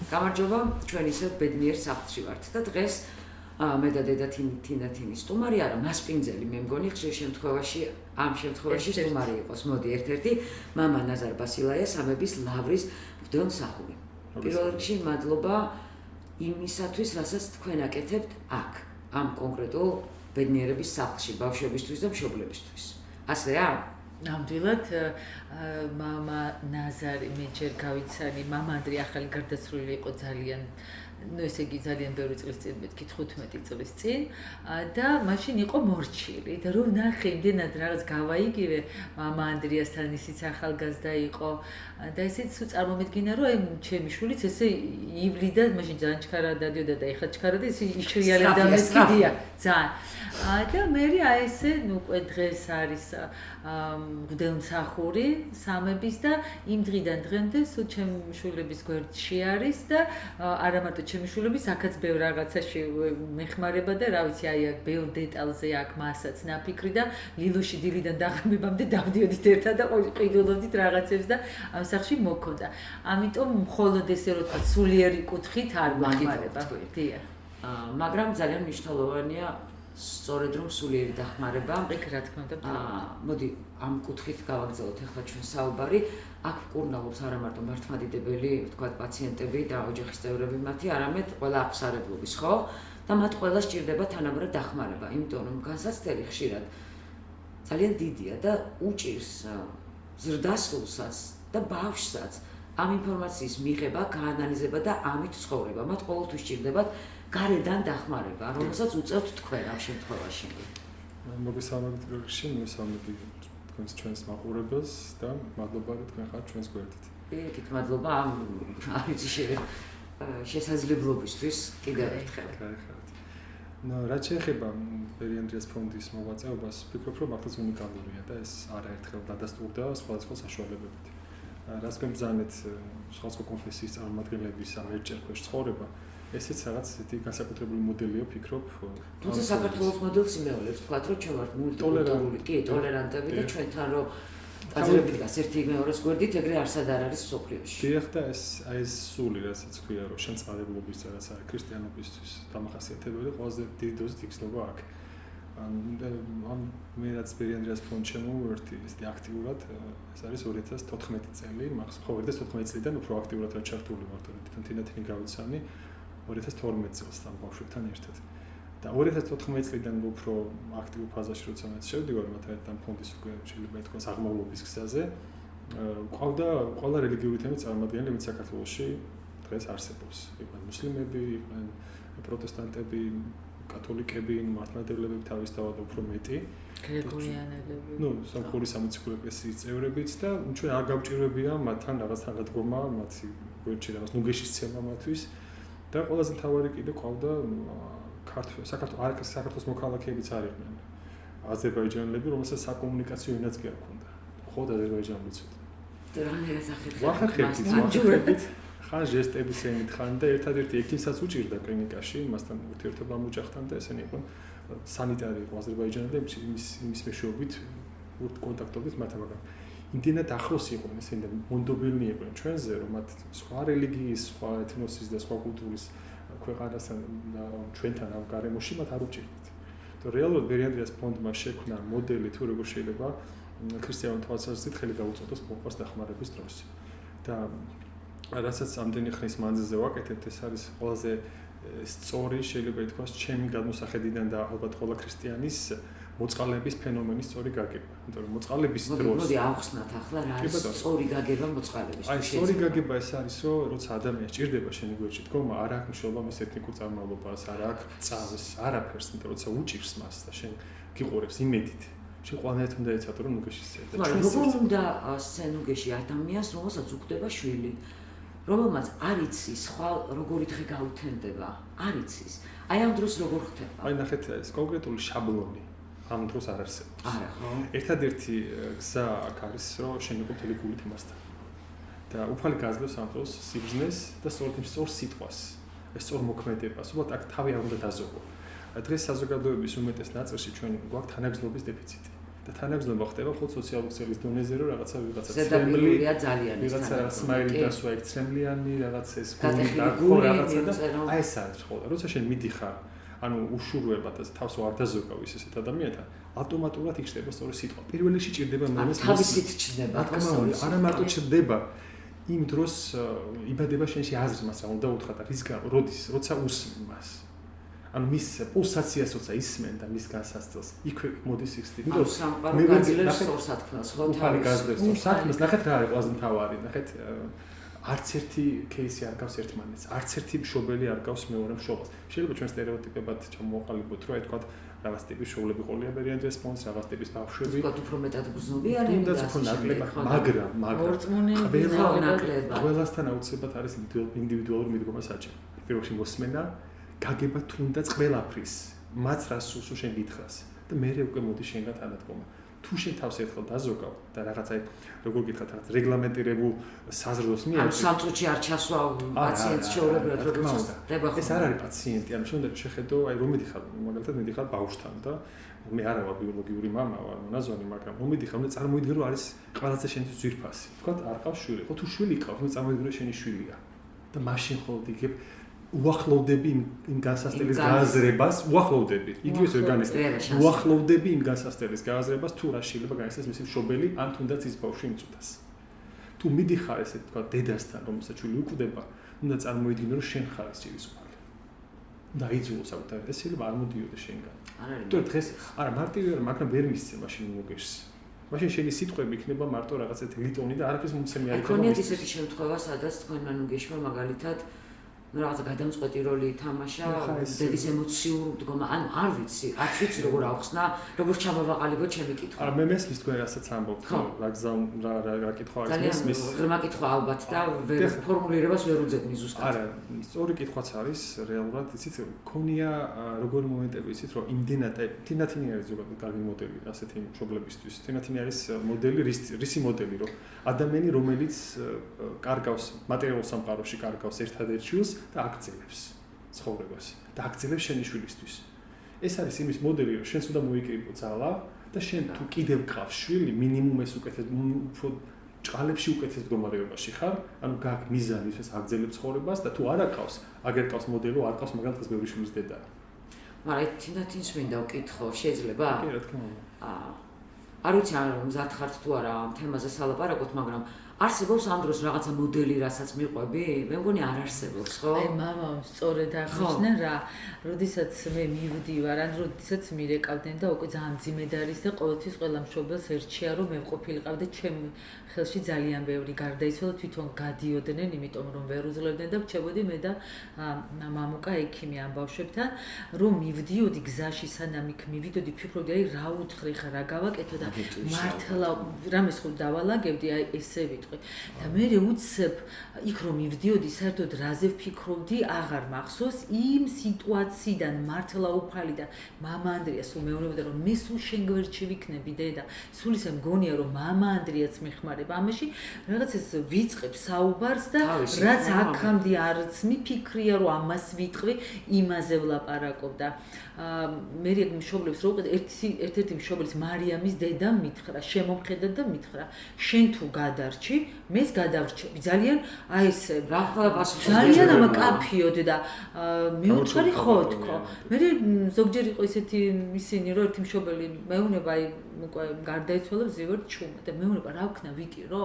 გამარჯობა, ჩვენ ისევ ბედნიერ სახლში ვართ და დღეს მე და დედა თინათინის სტუმარი არა, მასპინძელი მე მგონი ხშირ შემთხვევაში ამ შემთხვევაში სტუმარი იყოს. მოდი ერთ-ერთი მამა ნაზარ ბასილაია სამების ლავრის მღვდელმსახური. პირველ რიგში მადლობა იმისათვის, რასაც თქვენ აკეთებთ აქ, ამ კონკრეტულ ბედნიერების სახლში, ბავშვებისთვის და მშობლებისთვის. ასეა? ნამდვილად მამა ნაზარი მე ჯერ გავიცანი, მამა ანდრე ახალი გარდაცვლილი იყო ძალიან ესე იგი ძალიან ბევრი წლის წინ, მეთქი 15 წლის წინ და მაშინ იყო მორჩილი და რომ ნახე იმდენად რაღაც გავაიგივე მამა ანდრიასთან ისიც ახალგაზრდა იყო და ესეც წარმომედგინა რომ აი ჩემი შულიც ესე ივლიდა მაშინ ძალიან ჩქარა დადიოდა და ეხლა ჩქარა და ესე იშრიალებდა მეთქიდია ძალიან და მე აი ესე ნუ უკვე დღეს არის მღვდელმსახური სამების და იმ დღიდან დღემდე სულ ჩემი შულების გვერდში არის და არა მარტო ჩემი შულების აქაც ბევრ რაღაცაში მეხმარება და რა ვიცი აი აქ ბევრ დეტალზე აქ მასაც ნაფიქრი და ლილუში დილიდან დაღამებამდე დავდიოდით ერთად და ყიდულობდით რაღაცებს და ამ სახში მოქონდა. ამიტომ მხოლოდ ესე რო თქვა სულიერი კუთხით არ მეხმარება. დიახ. მაგრამ ძალიან მნიშვნელოვანია სწორედ რომ სულიერი დახმარება. იქ რა თქმა უნდა. მოდი ამ კუთხით გავაგზავნოთ ახლა ჩვენ საუბარი. აქ კურნალობს არა მარტო მართლმადიდებელი, ვთქვათ, პაციენტები და ოჯახის წევრები მათი, არამედ ყველა აღმსარებლობის, ხო? და მათ ყველას სჭირდება თანაბრად დახმარება, იმიტომ რომ განსაცდელი ხშირად ძალიან დიდია და უჭირს ზრდასრულსაც და ბავშვსაც ამ ინფორმაციის მიღება, გაანალიზება და ამით ცხოვრება. მათ ყოველთვის სჭირდებათ გარედან დახმარება, რომელსაც უწევთ თქვენ ამ შემთხვევაში. მოგესალმებით გორში, მოგესალმებით თქვენს ჩვენს მაყურებელს და მადლობა რომ თქვენ ხართ ჩვენს გვერდით. დიდი მადლობა ამ არიცი შესაძლებლობისთვის კიდევ ერთხელ. ნუ რაც შეეხება ბერიანდრიას ფონდის მოღვაწეობას, ვფიქრობ რომ მართლაც უნიკალურია და ეს არაერთხელ დადასტურდა სხვადასხვა საშუალებებით. რაც მებრძანეთ სხვადასხვა კონფესიის წარმომადგენლების ამ ერთჯერ ქვეშ ცხოვრება, ესეც რაღაც ისეთი განსაკუთრებული მოდელია, ვფიქრობ. თუმცა საქართველოს მოდელს იმეორებს, თქვა რომ ჩვენ ვართ მულტიკულტურული, კი, ტოლერანტები და ჩვენთან რომ გაძლებით გას ერთი მეორეს გვერდით, ეგრე არსად არ არის სოფლიოში. დიახ და ეს სული, რასაც ქვია, რომ შემწყარებლობის რაღაც არის ქრისტიანობისთვის დამახასიათებელი, ყველაზე დიდი დოზით იგრძნობა აქ. ამ მე რაც ბერიანდრიას ფონდში შემოვერთი ისეთი აქტიურად, ეს არის 2014 წელი, მახსოვს, ხო, 2014 წლიდან უფრო აქტიურად რა ჩართული ვარ, თვითონ თინათინი გავიცანი 2012 წელს ამ ბავშვებთან ერთად. და 2014 წლიდან უფრო აქტიურ ფაზაში როცა მეც შევდივარ მათ ამ ფონდის უკვე შეიძლება ითქვას აღმავლობის გზაზე, ყავდა ყველა რელიგიური თემის წარმომადგენელი, რომელიც საქართველოში დღეს არსებობს. იყვნენ მუსლიმები, იყვნენ პროტესტანტები, კათოლიკები, მართლმადიდებელები თავისთავად უფრო მეტი. გრიგორიანელები. ნუ სომხური სამოციქულო ეკლესიის წევრებიც და ჩვენ არ გავჭირვებია მათთან რაღაცთან დადგომა, მათი გვერდში რაღაც ნუგეშის ცემა მათთვის. და ყველაზე მთავარი კიდე ყავდა საქართველოს მოქალაქეებიც არ იყვნენ აზერბაიჯანელები, რომელსაც საკომუნიკაციო ენაც კი არ ჰქონდა. მხოლოდ აზერბაიჯანულიც. ვახერხებდით ხან ჟესტების ენით ხან და ერთადერთი ექიმსაც უჭირდა კლინიკაში, მასთან ურთიერთობა მოჯახთან და ესენი იყვნენ სანიტარი იყო აზერბაიჯანელი და იმის მეშვეობით კონტაქტობდით მათთან, მაგრამ იმდენად ახლოს იყვნენ ესენი და მონდობილნი იყვნენ ჩვენზე, რომ მათ სხვა რელიგიის, სხვა ეთნოსის და სხვა კულტურის ქვეყანასთან ჩვენთან ამ გარემოში მათ არ უჭირდათ. და რეალურად ბერიანდრიას ფონდმა შექმნა მოდელი თუ როგორ შეიძლება ქრისტიანულ თვალსაზრისით ხელი დაუწოდოს მოყვარს დახმარების დროს. და რასაც ამდენი ხნის მანძილზე ვაკეთებთ, ეს არის ყველაზე სწორი, შეიძლება ითქვას, ჩემი გადმოსახედიდან და ალბათ ყველა ქრისტიანის მოწყალების ფენომენის სწორი გაგება. იმიტომ რომ მოწყალების დროს მოდი ავხსნათ ახლა რა არის სწორი გაგება მოწყალების. აი, სწორი გაგება ეს არის, რომ როცა ადამიანს ჭირდება შენი გვერდში დგომა, არ აქვს მნიშვნელობა მის ეთნიკურ წარმომავლობას, არ აქვს წავს, არაფერს, იმიტომ როცა უჭირს მას და შენ გიყურებს იმედით. შენ ყველანაირად უნდა ეცადო რომ ნუგეში შეედა. მაგრამ როგორ უნდა სცენუგეში ადამიანს, რომელსაც უხდება შვილი, რომელმაც არ იცის ხვალ როგორი დღე გაუთენდება, არ იცის. აი ამ დროს როგორ ხდება? აი ნახეთ ეს კონკრეტული შაბლონი ამ დროს არ არსებობს. არა, ხო? ერთადერთი გზა აქ არის, რომ შენ იყო მთელი გულით იმასთან. და უფალი გაძლევს ამ დროს სიბრძნეს და სწორედ იმ სწორ სიტყვას, ეს სწორ მოქმედებას, უბრალოდ აქ თავი არ უნდა დაზოგო. დღეს საზოგადოების უმეტეს ნაწილში ჩვენ გვაქვს თანაგრძნობის დეფიციტი. და თანაგზნობა ხდება ხოლმე სოციალური ქსელის დონეზე, რომ რაღაცა ზედაპირულია ძალიან ის რაღაცა სმაილი დასვა იქ ცრემლიანი, რაღაც ეს გატეხილი რაღაცა და აი ეს არის ხოლმე. როცა შენ მიდიხარ, ანუ უშურვებად და თავს ვარ დაზოგავ ისეთ ადამიანთან, ავტომატურად იქ ჩდება სწორი სიტყვა. პირველ რიგში ჭირდება მომეს თავისით ჩნდება, არა მარტო ჩნდება იმ დროს იბადება შენში აზრი მას რა უნდა უთხრა და რის გამო როცა უსმენ მას ანუ მის პულსაციას როცა ისმენ და მის განსასწრელს იქვე მოდის იქ იმიტომ მე ვეძილებს ორსათქმელს ხო თავი გაზრდებს ორსათქმელს ნახეთ რა არის ყველაზე მთავარი ნახეთ არც ერთი кейსი არ გავს ერთმანეთს არც ერთი მშობელი არ გავს მეორე მშობელს შეიძლება ჩვენ სტერეოტიპებად ჩამოვყალიბოთ რომ თქვა რაღაც ტიპის შოულები ყოლია ბერიან რესპონს რაღაც ტიპის ბავშვები თქვა უფრო მეტად გრძნობიარები და უფრო ნაკლებად მაგრამ ყველასთან აუცილებლად არის ინდივიდუალური მიდგომა საჭირო პირველ რიგში მოსმენა გაგება თუნდაც ყველაფრის მათ რას სულს შენ გითხრას და მე უკვე მოდი შენგან თანადგომა თუ შენ თავს ერთხელ დაზოგავ და რაღაცა როგორ გითხრათ რაღაც რეგლამენტირებულ საზრდოს მიერ ან სამწუთში არ ჩასვა პაციენტს შეულებრივად როგორ ხდება ეს არ არის პაციენტი ანუ შენ უნდა შეხედო აი რომ მიდიხარ მაგალითად მიდიხარ ბავშვთან და მე არა ვარ ბიოლოგიური მამა ვარ მონაზონი მაგრამ რომ მიდიხარ უნდა წარმოიდგინე რომ არის ყველაზე შენთვის ძვირფასი თქვა არ ყავს შვილი ხო თუ შვილი ყავს მე წარმოიდგინე შენი შვილია და მაშინ ხოლმე იგებ უახლოვდები იმ განსასწრების გააზრებას, უახლოვდები. იგივე ორგანიზმი. უახლოვდები იმ განსასწრების გააზრებას, თუ რა შეიძლება გაიხსნას მისი მშობელი, ან თუნდაც ის ბავშვი იმწუთას. თუ მიდიხარ ესე თქვა დედასთან, რომელსაც შვილი უკვდება, უნდა წარმოიდგინო, რომ შენ ხარ ის ჭირისყალი. და იწულო საკუთარ ეს შეიძლება არ მოდიოდეს შენგან. არ არის. თუ დღეს არა მარტივი არა, მაგრამ ვერ მისცე მაშინ მოგეშს. მაშინ შენი სიტყვები იქნება მარტო რაღაცა ლიტონი და არაფერს მომცემი არ იქნება. იქონიათ ისეთი შემთხვევა, სადაც თქვენ ანუ გეშვა მაგალითად რაღაცა გადამწყვეტი როლი ითამაშა დედის ემოციურ მდგომა ანუ არ ვიცი როგორ ავხსნა როგორ ჩამოვაყალიბო ჩემი კითხვა არა მე მესმის თქვენ რასაც ამბობთ რა კითხვა არის მესმის ღრმა კითხვა ალბათ და ფორმულირებას ვერ უძებნი ზუსტად არა სწორი კითხვაც არის რეალურად იცით ქონია როგორი მომენტები იცით რომ იმდენად თინათინი არის ზოგადად კარგი მოდელი ასეთი მშობლებისთვის თინათინი არის მოდელი რისი მოდელი რომ ადამიანი რომელიც კარგავს მატერიალურ სამყაროში კარგავს ერთადერთ შვილს და აქცევებს ცხოვრებას და აქცევებს შენი შვილისთვის. ეს არის იმის მოდელი, რომ შენს უნდა მოიკრიბო ძალა და შენ თუ კიდევ გყავს შვილი, მინიმუმ ეს უკეთეს უფრო ჭყალებში უკეთეს მდგომარეობაში ხარ, ანუ გაკ მიზანი ეს აგრძელებს ცხოვრებას და თუ არ აკავს, აგერ ყავს მოდელი, არ ყავს მაგალითად ბევრი შვილის დედა. მაგრამ თინათინს მინდა ვკითხო, შეიძლება? კი, რა თქმა უნდა. არ ვიცი ან მზად ხართ თუ არა ამ თემაზე სალაპარაკოთ, მაგრამ არსებობს ამ დროს რაღაცა მოდელი, რასაც მიყვები? მე მგონი არ არსებობს, ხო? აი, მამამ სწორედ აღნიშნა რა, როდესაც მე მივდივარ, ან როდესაც მირეკავდნენ და უკვე ძალიან ძიმედ არის და ყოველთვის ყველა მშობელს ერჩია, რომ მე ყოფილიყავ და ჩემ ხელში ძალიან ბევრი გარდაიცვალა, თვითონ გადიოდნენ, იმიტომ რომ ვერ უძლებდნენ და ვჩებოდი მე და მამუკა ექიმი ამ ბავშვებთან, რომ მივდიოდი გზაში, სანამ იქ მივიდოდი, ფიქრობდი, აი რა უთხრე ხა, რა გავაკეთო და მართლა რამეს ხო დავალაგებდი, აი ესე ვიტყვი. და მე უცებ იქ რომ მივდიოდი, საერთოდ რაზე ვფიქრობდი, აღარ მახსოვს იმ სიტუაციიდან მართლა უფალი და მამა ანდრია სულ მეუბნებოდა რომ მე სულ შენ გვერდში ვიქნები დედა. სულ ისე მგონია რომ მამა ანდრიაც მეხმარება ამაში, რაღაც ეს ვიწყებ საუბარს და რაც აქამდე არც მიფიქრია რომ ამას ვიტყვი, იმაზე ვლაპარაკობ და მე მშობლებს რო ვიყიდე ერთ-ერთი მშობლის მარიამის დედამ მითხრა, შემომხედა და მითხრა, შენ თუ გადარჩი, მეც გადავრჩები. ძალიან აი ესე რა ხოლმე პასუხი ძალიან ამაკაფიოდ და მე ვუთხარი ხო თქო. მე ზოგჯერ იყო ისეთი ისინი რომ ერთი მშობელი მეუბნება აი უკვე გარდაიცვალა ზივარ ჩუმა და მეუბნება რა ვქნა ვიტირო?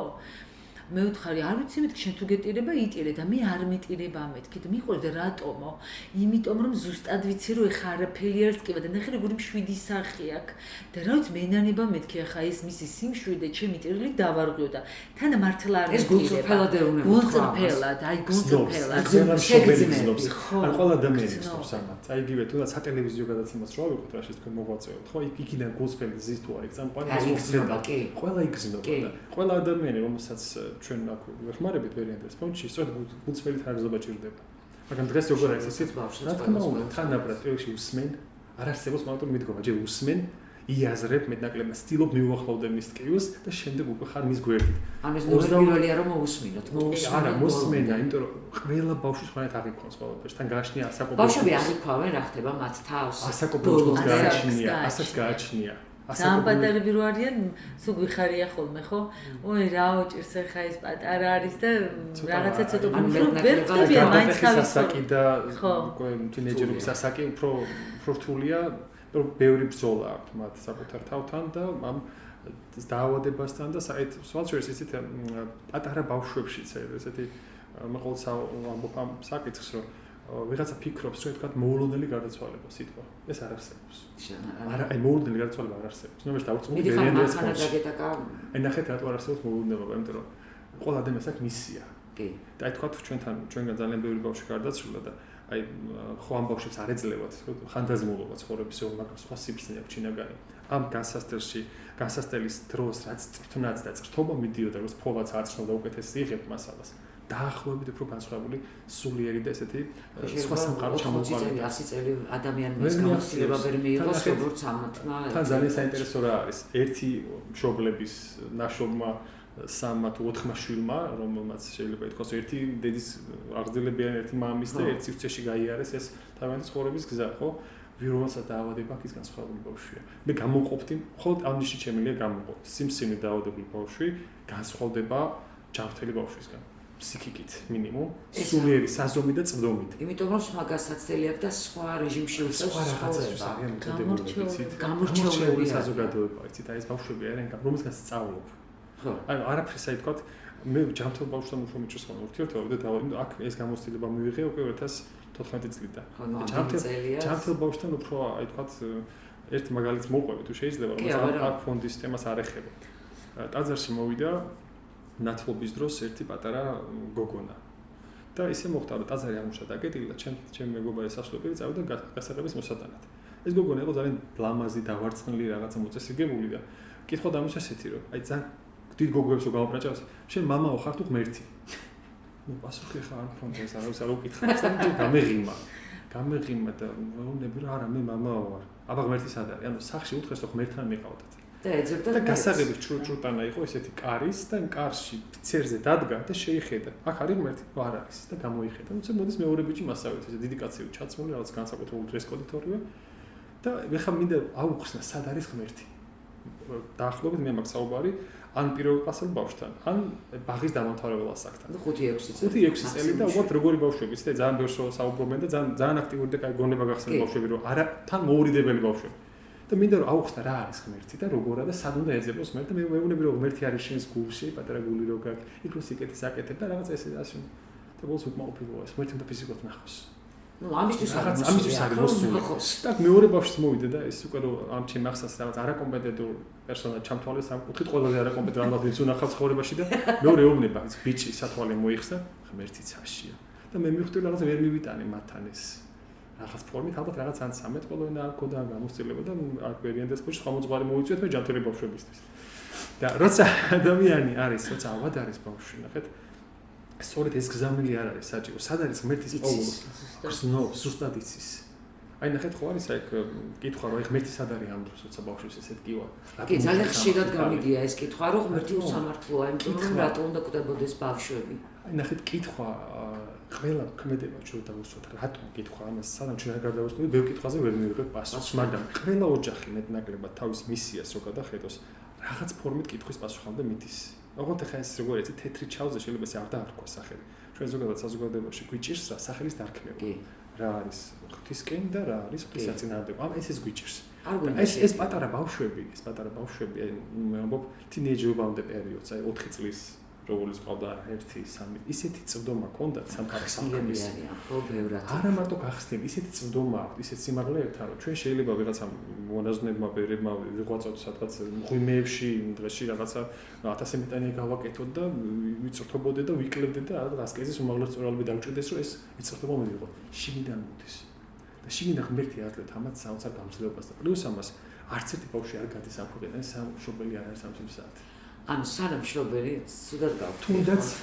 მე ვუთხარი არ ვიცი მეთქი შენ თუ გეტირება იტირე და მე არ მიტირება მეთქი და მიყვერდა რატომო? იმიტომ რომ ზუსტად ვიცი რომ ეხა არაფერი არ წკივა და ნახე როგორი მშვიდი სახე აქვს და რა ვიცი მენანება მეთქი ახლა ეს მისი სიმშვიდე ჩემი ტირილი დავარღვიო და თან მართლა არ ეს გულწრფელად ეუბნება გულწრფელად აი გულწრფელად შეგძნებს ან ყველა ადამიანი გსნობს ამათ აი იგივე თუნდაც სატელევიზიო გადაცემას რო ავიღოთ რა შეიძლება თქვენ მოღვაწეოთ ხო იქიდან გულწრფელი ზის თუ არის წამყვანი ყველა იგზნობა და ყველა ადამიანი რომელსაც ჩვენ აქ ვეხმარებით ვერიანტებს ფონდში სწორედ გულწრფელი თანაზობა ჭირდება. მაგრამ დღეს როგორ არის ესეც ბავშვს რა თქმა უნდა თანაბრად პირველში უსმენ არ არსებობს მაგრამ მიდგომა ჯერ უსმენ იაზრებ მეტნაკლებად ცდილობ მიუახლოვდე მის ტკივილს და შემდეგ უკვე ხარ მის გვერდით. ამ ეს პირველია რომ მოусმინოთ, არა მოსმენა, იმიტომ რომ ყველა ბავშვს ხმარად აღიქვამს ყველაფერს. თან გააჩნია ასაკობრივ ბავშვები აღიქვამენ რა ხდება მათ თავს. ასაკობრივ გააჩნია, ასაც გააჩნია. სამბატარები რო არიან, სულ გვიხარია ხოლმე, ხო? ой, რა უჭირს ახლა ეს პატარა არის და რაღაცა ცოტა ვერტებია მაინც ხალხს ასაკი და თინეიჯერობის ასაკი უფრო რთულია, რომ ბევრი ბრძოლა აქვს მათ საკუთარ თავთან და ამ დაავადებასთან და საერთოდ ისეთ პატარა ბავშვებშიც ესეთი მოყოლს ამ საკითხს რომ ვიღაცა ფიქრობს რომ თქვა მოულოდნელი გარდაცვალება სიტყვა ეს არ არსებობს. არა, აი მოულოდნელი გარდაცვალება არ არსებობს. ნუ დავწმუნდი ბერენდეს ფონში. აი ნახეთ რატო არ არსებობს მოულოდნელობა, იმიტომ რომ ყველა ადამიანს აქვს მისია. კი. და აი თქვა ჩვენგან ძალიან ბევრი ბავშვი გარდაცვლილა და აი ხო ამ ბავშვებს არ ეძლევათ ხანდაზმულობა ცხოვრებისეულ, მაგრამ სხვა სიბრძნე აქვს ჩინაგანი. ამ განსასწრების დროს რაც წრთნაც და წრთობა მიდიოდა, რომ ფოვაც აწნობდა უკეთესი იღებ მასალას. დაახლოებით უფრო განსხვავებული სულიერი და ესეთი სხვა სამყარო ჩამოყალიბდა 100 წელი ადამიანის გამოცდილება ვერ მიიღოს როგორც ამათმა. თან ძალიან საინტერესო რა არის. ერთი მშობლების ნაშრომმა 3 თუ 4 შვილმა, რომელმაც შეიძლება ითქვას ერთი დედის აღზრდებიან ერთი მამის და ერთ სივრცეში გაიარეს ეს თავიანთი ცხოვრების გზა, ხო? ვირუსად დაავადება ის განსხვავებული ბავშვია. მე გამოვყოფდი, მხოლოდ ამ ნიშნით შემიძლია გამოვყო. სიმსივნე დაავადებული ბავშვი განსხვავდება ჯანმრთელი ბავშვისგან. ფსიქიკით მინიმუმ, სულიერი საზომი და წვდომით. იმიტომ რომ სხვა გასაცდელი აქვს და სხვა რეჟიმში ცხოვრება. გამორჩეული საზოგადოება, იცით, აი ეს ბავშვები არიან, რომელსაც სწავლობ. ანუ არაფერს აი თქვა, მე ჯანმრთელ ბავშვთან უფრო მიჭირს ხოლმე ურთიერთობა და აქ ეს გამოცდილება მივიღე უკვე 2014 წლიდან. ჯანმრთელ ბავშვთან უფრო აი თქვა ერთ მაგალითს მოვყვები თუ შეიძლება, რომ აქ ფონდის თემას არ ეხება. ტაძარში მოვიდა ნათლობის დროს ერთი პატარა გოგონა. და ისე მოხდა, რომ ტაძარი აღმოჩნდა დაკეტილი და ჩემი მეგობარი სასულებელი წავიდა გასაღების მოსატანად. ეს გოგონა იყო ძალიან ლამაზი, დავარცხნილი, რაღაცა მოწესრიგებული და კითხვა დამის ესეთი, რომ აი ძალიან დიდ გოგოებს რო გამოპრაჭავს, შენ მამაო ხარ თუ ღმერთი? ნუ პასუხი ხარ არ მქონდა ეს არავის არ უკითხა, გამეღიმა და ვეუბნები რომ არა მე მამაო ვარ. აბა ღმერთი სად არის? ანუ სახში უთხრეს რომ ღმერთთან მიყავდათ. და გასაღების ჩურჩურტანა იყო ესეთი კარის და კარში ფიცერზე დადგა და შეიხედა. აქ არის ღმერთი? არ არის და გამოიხედა. ნუ მოდის მეორე ბიჭი მასავეთ, ესე დიდი კაცი ჩაცმული, რაღაც განსაკუთრებული დრესკოდით ორივე. და ეხლა მინდა აუხსნა სად არის ღმერთი. დაახლოებით მე მაქვს საუბარი ან პირველ კლასელ ბავშვთან, ან ბაღის დამამთავრებელ ასაკთან. 5-6 წელი და უბრალოდ როგორი ბავშვებიც და ძალიან ბევრს საუბრობენ და ძალიან აქტიური და კაი გონება გახსნიან ბავშვები, რომ არა თან მოურიდებელი ბავშვები. და მინდა რომ აუხსნა რა არის ღმერთი და როგორა და სად უნდა ეძებოს ღმერთი და მე მეუბნები რომ ღმერთი არის შენს გულში, პატარა გული რო გაქვს, იქ რო სიკეთის აკეთებ და რაღაც ესე ასე. და ბოლოს უკმაყოფილოა ეს ღმერთი და ფიზიკურად ნახოს. ნუ ამისთვის არის მოსული. და მეორე ბავშვს მოვიდა და ეს უკვე რომ ამ ჩემ ახსას რაღაც არაკომპეტენტურ პერსონაჟს ჩამთვალეს ამ კუთხით ყველაზე არაკომპეტენტად ვინც უნახავს ცხოვრებაში და მეორე ეუბნება ის ბიჭი სათვალე მოიხსნა ღმერთი ცაშია. და მე მივხვდი რომ რაღაცა ვერ მივიტანე მათთან ეს რაღაც ფორმით ალბათ რაღაც ან სამეთყოლოენა არ ქონდა გამოცდილება და აქ ვერიანტებს ფუჭს ხმოძღვარი მოვიწვიეთ მე ჯანმრთელი ბავშვებისთვის. და როცა ადამიანი არის, როცა ავად არის ბავშვი, ნახეთ სწორედ ეს გზამილი არ არის საჭირო. სად არის ღმერთის პაულო? გზნობს, ზუსტად იცის. აი ნახეთ ხო არის აქ კითხვა რომ ღმერთი სად არის ამ დროს, როცა ბავშვს ესეთ კივა. კი, ძალიან ხშირად გამიგია ეს კითხვა, რომ ღმერთი უსამართლოა, იმიტომ რომ რატო უნდა კვდებოდეს ბავშვები. აი ნახეთ კითხვა ყველა ქმედება ჩვენ დავუსვათ, რატო კითხვა ამას სანამ ჩვენ არ გადავუსვით, ბევრ კითხვაზე ვერ მივიღებთ პასუხს, მაგრამ ყველა ოჯახი მეტნაკლებად თავის მისიას რო გადახედოს, რაღაც ფორმით კითხვის პასუხამდე მიდის. ოღონდ ახლა ეს როგორ იცი თეთრი ჩავზე შეიძლება ეს არ დაარქვა სახელი. ჩვენ ზოგადად საზოგადოებაში გვიჭირს რა სახელის დარქმევა. რა არის ღვთისკენ და რა არის ღვთის საწინააღმდეგო. ეს გვიჭირს. ეს პატარა ბავშვები, აი მე ამბობ თინეიჯერობამდე პერიოდს, აი 4 წლის როგორც ყავდა 1-3 ისეთი წვდომა ჰქონდათ სამყაროს საქმის. ხო, ბევრად. არა მარტო გახსნილი, ისეთი წვდომა აქვს, ისეთ სიმაღლე ერთან, რომ ჩვენ შეიძლება ვიღაცა მონაზვნებმა ბერებმა ვიღვაწოთ სადღაც მღვიმეებში, დღეში რაღაცა 1000 მეტანი გავაკეთოთ და ვიწრთობოდეთ და ვიკლებდეთ და რაღაც ასკეზის უმაღლეს წვრილები დავჭირდეს, რომ ეს წრთობა მივიღო. შიგნიდან მოდის. და შიგნიდან ღმერთი აძლევთ ამათ საოცარ გამძლეობას და პლუს ამას არც ერთი ბავშვი არ გადის ამ ქვეყანაში, სამშობელი არ არის ამ სიმსაათი. ანუ სანამშრომელი სულად გაქვს.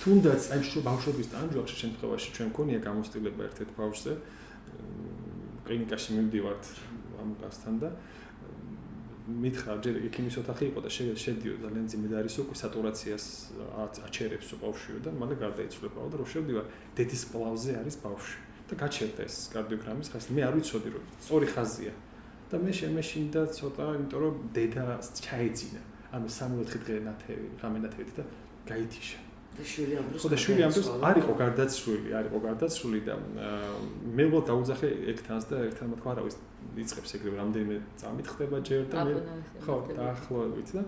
თუნდაც აი ბავშვების ტანჯვაში შემთხვევაში ჩვენ მქონია გამოცდილება ერთ-ერთ ბავშვზე კლინიკაში მივდივართ ამ უკასთან და მითხრა ჯერ ექიმის ოთახი იყო და შედიო ძალიან ძიმედ არის უკვე სატურაციას აჩერებს ბავშვიო და მალე გარდაიცვლებაო და რო შევდივარ დედის პლავზე არის ბავშვი და გაჩერდა ეს კარდიოგრამის ხაზი მე არ ვიცოდი რომ სწორი ხაზია და მე შემეშინდა ცოტა, იმიტომ რომ დედა ჩაეძინა. ანუ 3-4 დღე ნათელი, რამე ნათელი და გაითიშა. და შვილი ამბობს. ხო და შვილი ამბობს, არ იყო გარდაცვლილი და მე უბრალოდ დაუძახე ეგთანს და ერთთან თქვა, რა ვიცი, იწყებს ეგრევე რამდენიმე წამით ხდება ჯერ და მე ხო დაახლოებით და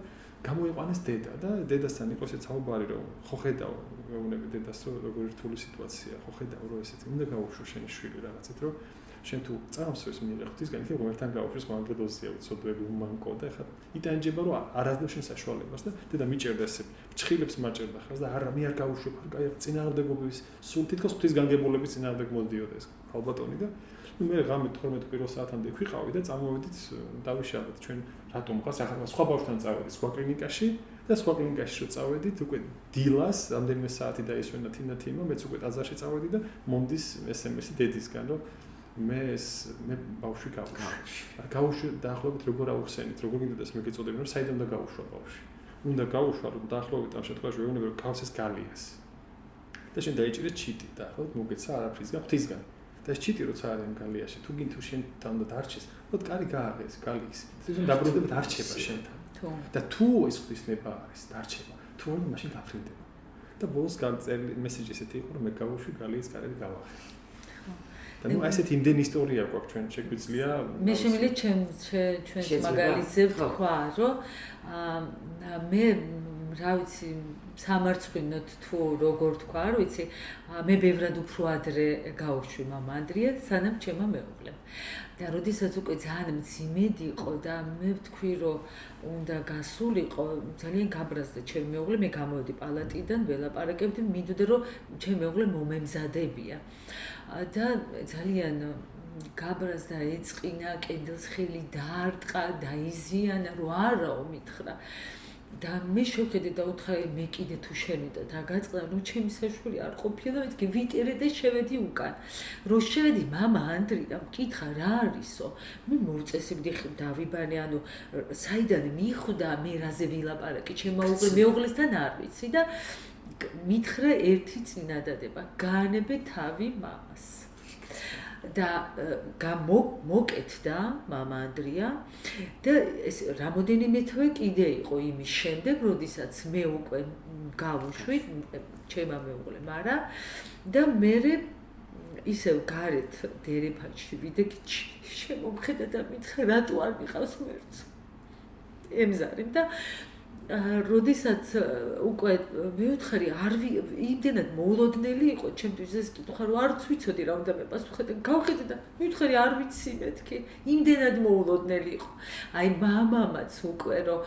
გამოიყვანეს დედა და დედასთან იყო ესეც საუბარი რომ ხო ხედავ მეუბნები დედას რომ როგორი რთული სიტუაცია ხო ხედავ რომ ესეთი უნდა გაუშვო შენი შვილი რაღაცეთ რომ შენ თუ წამს ეს მიიღებთ ისგან იქ ღმერთთან გაუშვეს მაგრამ დოზია უცოდვები უმანკო და ხა იტანჯება რომ არასდროს შენ საშუალებას და დედა მიჭერდა ესე ჭხილებს მაჭერდა ხას და არა მე არ გაუშვებ არ კაი წინააღმდეგობის სულ თითქოს ღვთის განგებულების წინააღმდეგ მოდიოდა ეს ხალბატონი და მე ღამე 12 პირველ საათამდე ვიყავი და წამოვედით დავიშალეთ ჩვენ რატომ ხას ახლა სხვა ბავშვთან წავედით სხვა კლინიკაში და სხვა კლინიკაში რო წავედით უკვე დილას რამდენიმე საათი დაისვენა თინათიმა მეც უკვე ტაძარში წავედი და მომდის SMS-ი დედისგან რომ მე ბავშვი გავუშვი დაახლოებით როგორ აუხსენით როგორ გინდოდეს მე გეწოდები რომ საიდან უნდა გაუშვა ბავშვი უნდა გაუშვა რომ დაახლოებით ამ შემთხვევაში ვეუბნები რომ კავსეს გალიას და შენ დაიჭირე ჩიტი და ხო მოგეცა არაფრისგან ღვთისგან და ეს ჩიტი როცა არის გალიაში თუ გინ თუ შენ უნდა დარჩეს ხო კარი გააღეს გალის თვითონ დაბრუნდებით არჩება შენთან და თუ ეს ღვთისნება არის დარჩება თუ არა მაშინ გაფრინდება და ბოლოს განწერილი მესეჯი ესეთი იყო რომ მე გავუშვი გალიის კარები გავაღე და ნუ ასეთი იმდენი ისტორია გვაქვს ჩვენ შეგვიძლია მე შემიძლია ჩვენს მაგალითზე ვთქვა რომ მე რა ვიცი სამარცხვინოთ თუ როგორ თქვა არ ვიცი მე ბევრად უფრო ადრე გავუშვი მამა ანდრია სანამ ჩემმა მეუღლემ და როდესაც უკვე ძალიან მძიმედ იყო და მე ვთქვი რომ უნდა გასულიყო ძალიან გაბრაზდა ჩემი მეუღლე მე გამოვედი პალატიდან ველაპარაკებდი მინდოდა რომ ჩემი მეუღლე მომემზადებია და ძალიან გაბრაზდა ეწყინა კედელს ხელი დაარტყა დაიზიანა რომ არაო მითხრა და მე შევხედე და უთხარი მე კიდე თუ შევიდა და გაწყდა რომ ჩემი საშვილი არ ყოფილა მეთქი ვიტერე და შევედი უკან რო შევედი მამა ანდრი და მკითხა რა არისო მე მოვწესებდი დავიბანე ანუ საიდან მიხვდა მე რაზე ვილაპარაკი ჩემმა მეუღლესთან არ ვიცი და მითხრა ერთი წინადადება გაანებე თავი მამას და მოკეთდა მამა ანდრია და ეს რამოდენიმე თვე კიდე იყო იმის შემდეგ, როდესაც მე უკვე გავუშვი ჩემმა მეუღლემ არა და მე ისევ გარეთ დერეფანში ვიდექი შემომხედა და მითხრა რატო არ მიყავს ღმერთს ემზარებ და როდესაც უკვე მეუთხარი არ იმდენად მოულოდნელი იყო ჩემთვის ეს კითხვა რომ არც ვიცოდი რა უნდა მეპასუხე და გავხედე და მეუთხარი არ ვიცი მეთქი იმდენად მოულოდნელი იყო აი მამამაც უკვე რომ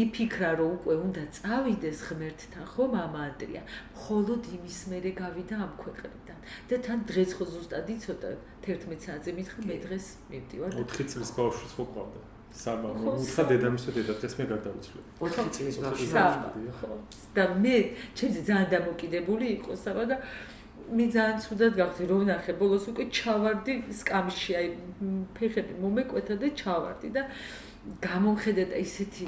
იფიქრა რომ უკვე უნდა წავიდეს ღმერთთან ხო მამა ანდრია მხოლოდ იმის მერე გავიდა ამ ქვეყნიდან და თან დღეს ხო ზუსტად იცოდა 11 საათზე მითხრა მე დღეს მივდივარ 4 წლის ბავშვი ხო ყავდა საბა მუხა დედამისო დედაძეს მე გარდავიცვლები 4 წლის ბავშვი ხო და მე ჩემზე ძალიან დამოკიდებული იყო საბა და მე ძალიან ცუდად გავხდი რომ ნახე ბოლოს უკვე ჩავარდი სკამში აი ფეხები მომეკვეთა და ჩავარდი და გამომხედა და ისეთი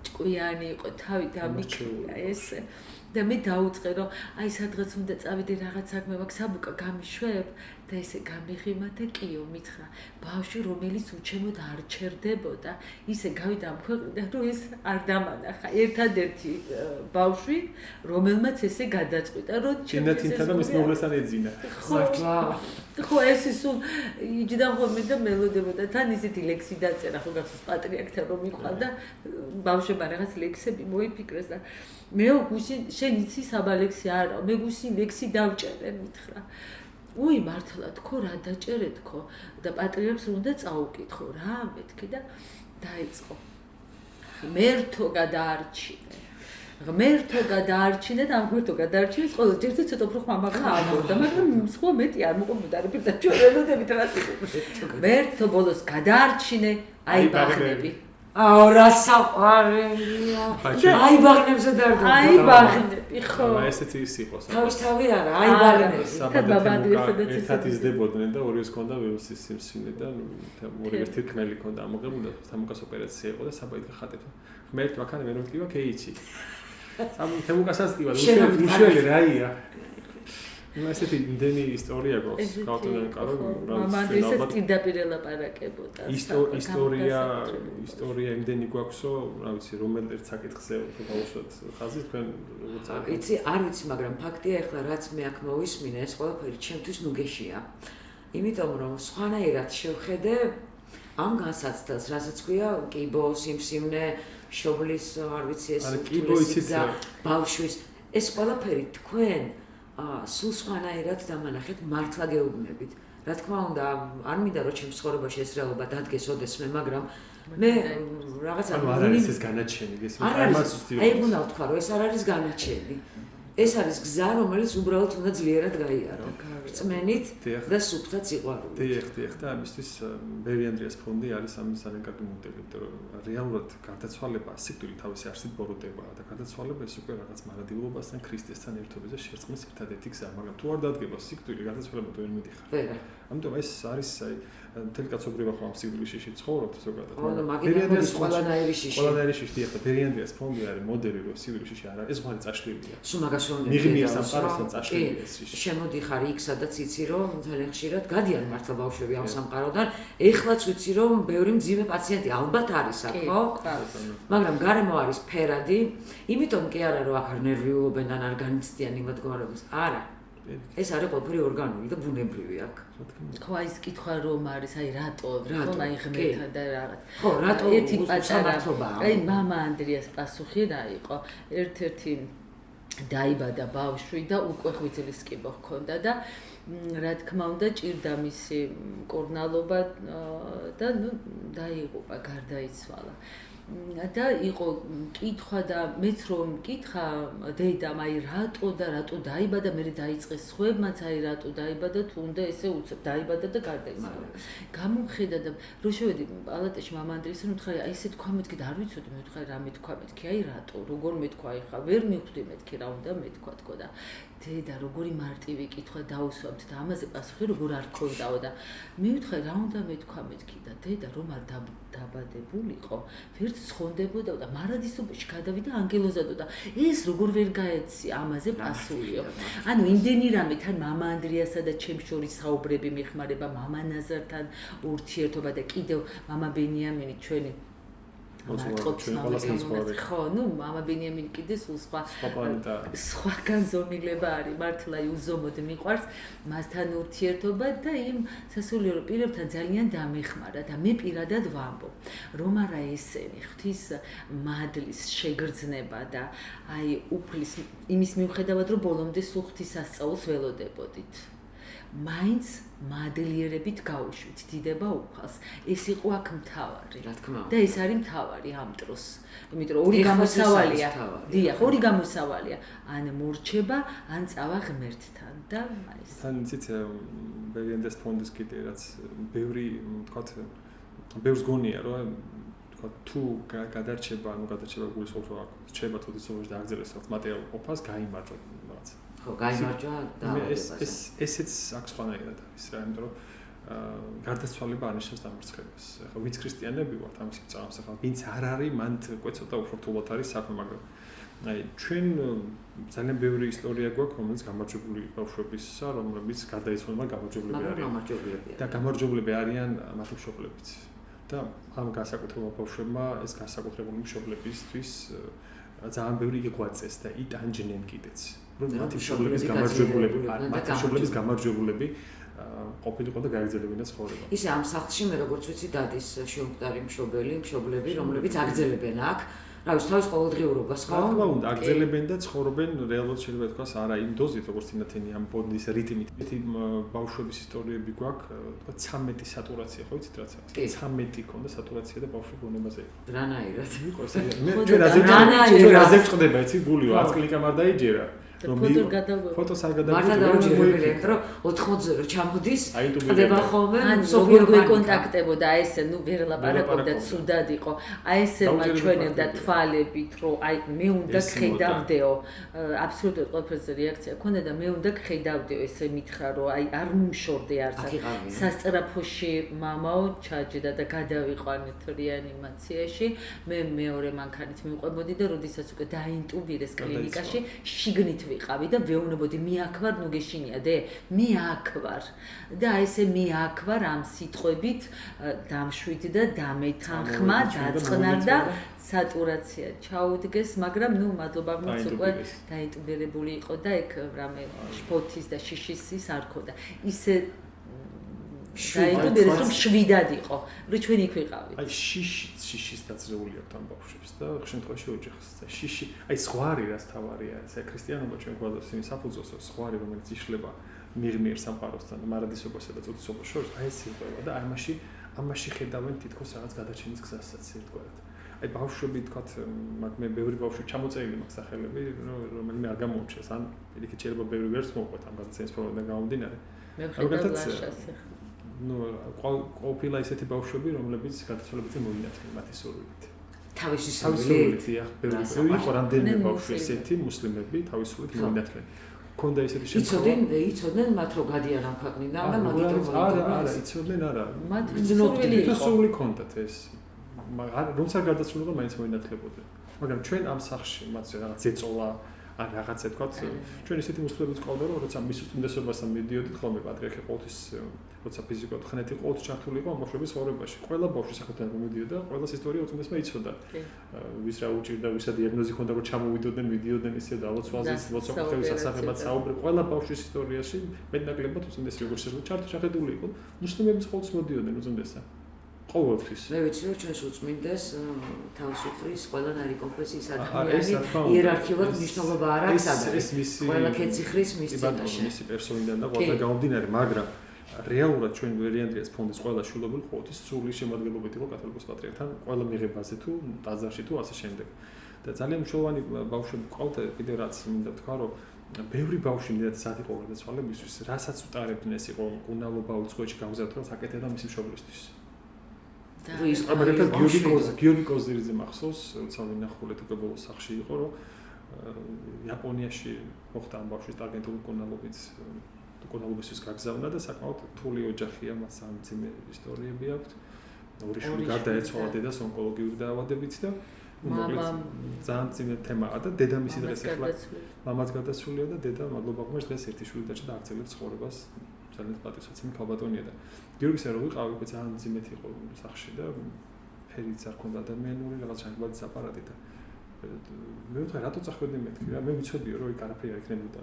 ჭკვიანი იყო თავი დამიქრია ესე და მე დაუწყე რომ აი სადღაც უნდა წავიდე რაღაც საქმე მაქვს საბუკა გამიშვებ და ესე გამიღიმა და კიო მითხრა ბავშვი რომელიც უჩემოდ არ ჩერდებოდა ისე გავიდა ამ ქვეყნიდან რომ ეს არ დამანახა ერთადერთი ბავშვი რომელმაც ესე გადაწყვიტა რომ ჩინათინთან და მის მეუღლესთან ეძინა ხო ეს სულ იჯდა ხოლმე და მელოდებოდა თან ისეთი ლექსი დაწერა ხო გახსოვს პატრიარქთან რომ მიყავდა ბავშვებმა რაღაც ლექსები მოიფიქრეს და მე გუსინ შენ იცი საბა ლექსი არა მე გუსინ ლექსი დავჭერე მითხრა უი მართლა თქო რა დაჭერე თქო და პატრიარქს უნდა წაუკითხო რა მეთქი და დაიწყო ღმერთო გადაარჩინე და ამ ღმერთო გადაარჩინეს ყველა ჯერზე ცოტა უფრო ხმამაღლა ავდოდა მაგრამ სხვა მეტი არ მოყოლოდა რა პირდა ჩვენ ელოდებით რა ღმერთო ბოლოს გადაარჩინე აი ბაღნები აუ რა საყვარელია აი ბაღნებზე დარდო აი ბაღნები ხო ესეთი ის იყო თავი არა აი ბაღნები საბადო ერთად იზრდებოდნენ და ორივეს ჰქონდა ვირუსის სიმსივნე და ორივეს თირკმელი ჰქონდა ამოღებული და თამუკას ოპერაცია იყო და საბაით ხატეთ ღმერთ მაქანე მე რომ ტკივა კეიჩი თამუკასაც ტკივა უშველი რაია ესეთი იმდენი ისტორია გვაქვს გავტანან კარო მამანდრის პირდაპირ ელაპარაკებოდა ისტორია იმდენი გვაქვსო რა ვიცი რომელიც საკითხზე გავუშვათ ხაზი თქვენ როგორც იცი არ ვიცი მაგრამ ფაქტია ეხლა რაც მე აქ მოვისმინე ეს ყველაფერი ჩემთვის ნუგეშია იმიტომ რომ სხვანაირად შევხედე ამ განსაცდელს რასაც ქვია კიბო სიმსივნე მშობლის არ ვიცი ეს კიბოიციც ბავშვის ეს ყველაფერი თქვენ სულ სხვანაირად დამანახეთ მართლა გეუბნებით რა თქმა უნდა არ მინდა რომ ჩემს ცხოვრებაში ეს რეალობა დადგეს ოდესმე მაგრამ მე რაღაცა არ არის ეს განაჩენი ეს აი უნდა ვთქვა რომ ეს არ არის განაჩენი ეს არის გზა რომელიც უბრალოდ უნდა ძლიერად გაიარო რწმენით და სუფთად სიყვარულით დიახ და ამისთვის ბერი ანდრიას ფონდი არის ამის ძალიან კარგი მოდელი იმიტომ რომ რეალურად გარდაცვალება სიკვდილი თავისი არსით ბოროტება და გარდაცვალება ეს უკვე რაღაც მარადილობასთან ქრისტესთან ერთობაზე შერწყმის ერთადერთი გზა მაგრამ თუ არ დადგება სიკვდილი გარდაცვალება თუ ვერ მიდიხარ ვერა ამიტომ ეს არის აი მთელი კაცობრიობა ხო ამ სიკვდილში ცხოვრობთ ზოგადად ბერი ანდრიას ყველანაირი შიში და ბერი ანდრიას ფონდი არის მოდელი რომ სიკვდილში არ არის ეს ხარი წაშლილია სულ მაგას რომ მიღმის სამყაროსთან წაშლილია ეს შიში შემოდიხარ იქ სადაც იცი რომ ძალიან ხშირად გადიან მართლა ბავშვები ამ სამყაროდან ეხლაც ვიცი რომ ბევრი მძიმე პაციენტი ალბათ არის აქ ხო მაგრამ გარემო არის ფერადი იმიტომ კი არა რომ აქ არ ნერვიულობენ ან არ განიცდიან იმ მდგომარეობას არა ეს არის ყველაფერი ორგანული და ბუნებრივი აქ ხო აი ეს კითხვა რომ არის აი რატო ხომ აი ღმერთთან და რაღაც ხო რატო ერთი პატარა აი მამა ანდრიას პასუხი რა იყო ერთ-ერთი დაიბადა ბავშვი და უკვე ღვიძლის კიბო ჰქონდა და რა თქმა უნდა ჭირდა მისი მკურნალობა და ნუ დაიღუპა გარდაიცვალა და იყო კითხვა და მეც რომ მკითხა დედამ აი რატო დაიბადა მე დაიწყეს სხვებმაც აი რატო დაიბადა თუნდა ესე უცებ დაიბადა და გარდაიცვალა გამომხედა და რო შევედი პალატაში მამა ანდრიასთან უთხარი აი ესე თქვა მეთქი და არ ვიცოდი მე უთხარი რა მეთქვა მეთქი აი რატო როგორ მეთქვა აი ხა ვერ მივხვდი მეთქი რა უნდა მეთქვა თქო და დედა როგორი მარტივი კითხვა დაუსვამთ და ამაზე პასუხი როგორ არ ქონდაო და მივთხარი რა უნდა მეთქვა მეთქი და დედა რომ არ დაბადებულიყო ვერც ცხონდებოდა და მარადისობაში გადავიდა ანგელოზადო და ეს როგორ ვერ გაეცი ამაზე პასუხიო ანუ იმდენი რამე თან მამა ანდრიასა და ჩემს შორის საუბრები მეხმარება მამა ნაზართან ურთიერთობა და კიდევ მამა ბენიამინი ჩვენი ხო, ნუ მამა ბენიამინი კიდე სულ სხვა განზომილება არის, მართლა უზომოდ მიყვარს მასთან ურთიერთობა და იმ სასულიერო პირებთან ძალიან დამეხმარა და მე პირადად ვამბობ, რომ არა ესენი ღვთის მადლის შეგრძნება და აი უფლის იმის მიუხედავად რომ ბოლომდე სულ ღვთის სასწაულს ველოდებოდით. მაინც მადლიერებით გაუშვით დიდება უფალს. ეს იყო აქ მთავარი. რა თქმა უნდა. და ეს არის მთავარი ამ დროს. იმიტომ რომ ორი გამოსავალია. დიახ, ორი გამოსავალია. ან მორჩება, ან წავა ღმერთთან და ეს. თან იცით ბერი ანდრიას ფონდის კიდე რაც ბევრი თქვათ ბევრს გონია რომ თქვათ თუ გადარჩება, ანუ გადარჩება გულისხმობს რომ რჩება წოდისობაში და აგზელებს მატერიალურ ყოფას, გაიმარჯვა რაღაც. გაიმარჯვა და ესეც აქ სხვანაირად არის რა, იმიტომ რომ გარდაცვალება არნიშნავს დამარცხებას. ახლა ვინც ქრისტიანები ვართ ამის წამს, ახლა ვინც არ არის, მან კვეცოთ და უფრო რთულად არის საქმე, მაგრამ აი ჩვენ ძალიან ბევრი ისტორია გვაქვს, რომელიც გამარჯვებული ბავშვებისა, რომლებიც გარდაიცვალა გამარჯვებულები არიან. და გამარჯვებულები არიან მათი მშობლებიც. და ამ განსაკუთრებულ ბავშვებმა ეს განსაკუთრებული მშობლებისთვის ძალიან ბევრი იღვაწეს და იტანჯნენ კიდეც. რომ მათი მშობლების გამარჯვებულები ყოფილიყო და გააგრძელებინა ცხოვრება. ისე ამ სახლში მე როგორც ვიცი დადის შემკვდარი მშობლები, რომლებიც აგრძელებენ აქ რა ვიცი თავის ყოველდღიურობას ხო? რა თქმა უნდა, აგრძელებენ და ცხოვრობენ რეალურად შეიძლება თქვას არა იმ დოზით, როგორც ინათენი ამ პონდის რიტმით. ერთი ბავშვების ისტორიები გვაქვს, თქვა 13 სატურაცია, ხო იცით რაც არის? 13 ქონდა სატურაცია და ბავშვი გონებაზე იყო. რანაირად? იყო ეს. მე ჩვენ რაზე ვწყდება, იცი, გულიო, 10 კლიკამ არ დაიჯერა. ფოტოს არ გადავიღე. მართლა დაუჯერებელი აქ რომ 80-ზე რო ჩამოდის, ხდება ხოლმე სოფიო კონტაქტებოდა ესე, ნუ ვერ ლაპარაკობდა, ცუდად იყო. აი ესე მაჩვენებდა თვალებით, რომ აი მე უნდა ხედავდეო. აბსოლუტურად ყველაფერზე რეაქცია ქონდა და მე უნდა ხედავდეო, ესე მითხრა, რომ აი არ მომშორდე არცად. სასწრაფოში მამაო ჩაჯდა და გადავიყვანეთ რეანიმაციაში. მე მეორე მანქანით მივყვებოდი და როდესაც უკვე დაინტუბირეს კლინიკაში, შიგნით ვიყავი და ვეუბნებოდი მე აქ ვარ, ნუ გეშინია დე, მე აქ ვარ. და ესე მე აქ ვარ ამ სიტყვებით დამშვიდ და დამეთანხმა, დაწყნარ და სატურაცია ჩაუდგეს, მაგრამ ნუ მადლობა ღმერთს უკვე დაინტუბირებული იყო და ეგ რამე შფოთის და შიშის ის არ ქონდა. ისე დაინტუბირეს რომ შვიდად იყო, რომ ჩვენ იქ ვიყავით. აი შიშის დაძლეული აქვს ამ ბავშვებს და შემთხვევაში ოჯახს და შიში, აი ზღვარი რაც თავარია, ეს ქრისტიანობა ჩვენ გვაქვს იმის საფუძველს, ზღვარი რომელიც იშლება მიღმიერ სამყაროსთან, მარადისობასა და წოდისობას შორის, აი ეს იღება და ამაში ხედავენ თითქოს რაღაც გადაჩენის გზასაც ერთგვარად. აი ბავშვები თქვათ, მაგ მე ბევრი ბავშვი ჩამოწერილი მაქვს სახელები, რომელიმე არ გამოუჩეს, ან პირიქით შეიძლება ბევრი ვერც მოუყვეთ ამ გადაცემის პრობლემიდან გამომდინარე. მე ვხედავ ლაშას. ნუ ყოფილა ისეთი ბავშვები, რომლებიც გადაცვალებაზე მოინათლნენ მათი სურვილით. თავისი სურვილით, ბევრი იყო რამდენიმე ბავშვი ესეთი მუსლიმები თავისუფლად მოინათლნენ. ქონდა ესეთი შემთხვევა. იცოდნენ მათ რო გადიან ამ ქვეყნიდან და მაგით რომ არა, იცოდნენ არა. მათ სურვილი იყო. სურვილი ქონდათ ეს. მაგრამ რომცა გარდაცვლილიყო მაინც მოინათლებოდნენ. მაგრამ ჩვენ ამ სახში მათ რაღაც ეწოლა ან რაღაცა თქვა, ჩვენ ისეთი მუსლიმებიც ყავდა, რომ როცა მის უმდესობასთან მიდიოდით ხოლმე პატრიარქი ყოველთვის როცა ფიზიკურად ხნეთი ყოველთვის ჩართული იყო ამ ბავშვების ცხოვრებაში. ყველა ბავშვი სახელთან მომიდიოდა, ყველას ისტორია უწმიდესმა იცოდა. ვის რა უჭირდა, ვისა დიაგნოზი ჰქონდა, რომ ჩამოვიდოდნენ, მიდიოდნენ ისე და ლოცვაზის, ლოცვა-ღვთაების ასაღებად საუბრი, ყველა ბავშვის ისტორიაში მეტნაკლებად უწმიდეს როგორ შეგვიძლია ჩართული იყო. მუსლიმებიც ყოველთვის მოდიოდნენ უწმიდესთან. ყოველთვის. მე ვიცი რომ ჩვენს უწმინდეს თავისუფლის ყველანაირი კონფესიის ადამიანი იერარქიულად მნიშვნელობა არ აქვს ადამიანს. ყველა კეციხრის მის წინაშე. მისი პერსონიდან და ყველა გამომდინარე, მაგრამ რეალურად ჩვენ ვერიანდრიას ფონდის ყველა შვილობილი ყოველთვის სრული შემადგენლობით იყო კათოლიკოს პატრიარქთან, ყველა მიღებაზე თუ ტაძარში თუ ასე შემდეგ. და ძალიან მნიშვნელოვანი ბავშვები ყავდა კიდევ რაც მინდა თქვა, რომ ბევრი ბავშვი მიდათ სად იყო გარდაცვალებისთვის, რასაც უტარებდნენ ეს იყო კუნალობა უცხოეთში გამზარდვა საკეთე და მისი მშობლისთვის. მაგალითად გიორგი კოზირიძე მახსოვს, როცა ვინახულეთ უკვე ბოლოს სახში იყო, რომ იაპონიაში მოხდა ამ ბავშვის ტარგეტული კუნალობისთვის გაგზავნა და საკმაოდ რთული ოჯახია, მას სამძიმე ისტორიები აქვს. ორი შვილი გარდაეცვალა დედას ონკოლოგიური დაავადებით და ძალიან ძიმე თემაა და დედამისი დღეს ახლა მამაც გარდაცვლილია და დედა მადლობა ღმერთს დღეს ერთი შვილი დაჭდა და აღწევს ცხოვრებას. ძალიან პატივსაცემი ქალბატონია და გიორგის რო ვიყავი, უკვე ძალიან ძიმეთი იყო სახში და ფერიც არ ქონდა ადამიანური რაღაც შეგბადის აპარატი და მე ვთქვა რატო წახვედი მეთქი რა მე ვიცოდიო რომ იქ არაფერი არ იქნებოდა.